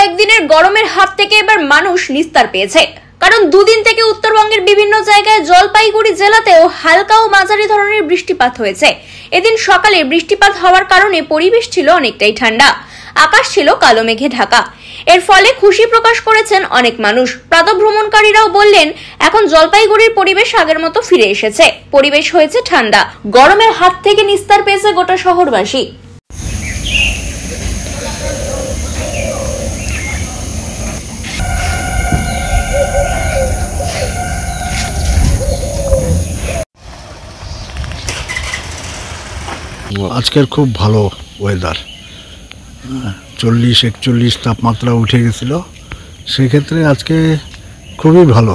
কয়েকদিনের গরমের হাত থেকে এবার মানুষ নিস্তার পেয়েছে। কারণ দুদিন থেকে উত্তরবঙ্গের বিভিন্ন জায়গায় জলপাইগুড়ি জেলাতেও হালকা ও মাঝারি ধরনের বৃষ্টিপাত হয়েছে। এদিন সকালে বৃষ্টিপাত হওয়ার কারণে পরিবেশ ছিল অনেকটাই ঠান্ডা, আকাশ ছিল কালো মেঘে ঢাকা। এর ফলে খুশি প্রকাশ করেছেন অনেক মানুষ। প্রাতঃভ্রমণকারীরাও বললেন এখন জলপাইগুড়ির পরিবেশ আগের মতো ফিরে এসেছে, পরিবেশ হয়েছে ঠান্ডা, গরমের হাত থেকে নিস্তার পেয়েছে গোটা শহরবাসী। আজকের খুব ভালো ওয়েদার, 40-41 তাপমাত্রা উঠে গেছিল, সেক্ষেত্রে আজকে খুবই ভালো।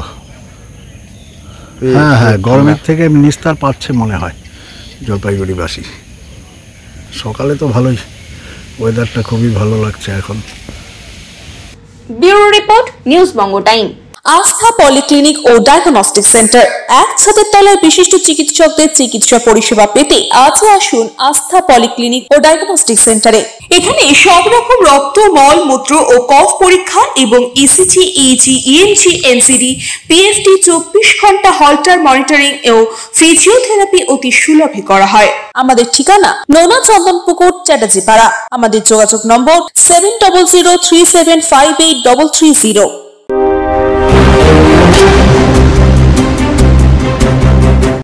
হ্যাঁ, গরমের থেকে নিস্তার পাচ্ছে মনে হয় জলপাইগুড়িবাসী। সকালে তো ভালোই, ওয়েদারটা খুবই ভালো লাগছে এখন। ব্যুরো রিপোর্ট, নিউজ বঙ্গ টাইম। আস্থা পলিক্লিনিক ও ডায়াগনস্টিক সেন্টার, এক ছাদের তলায় বিশিষ্ট চিকিৎসকদের চিকিৎসা পরিষেবা পেতে আজই আসুন আস্থা পলিক্লিনিক ও ডায়াগনস্টিক সেন্টারে। এখানে সব রকম রক্ত, মল, মূত্র ও কফ পরীক্ষা এবং ECG, easy, ENG, NCD, PFT 24 ঘন্টা হল্টার মনিটরিং ও ফিজিওথেরাপি অতি সুলভে করা হয়। আমাদের ঠিকানা নোনা চন্দনপুকুর, চ্যাটার্জিপাড়া। আমাদের যোগাযোগ নম্বর 7003758330।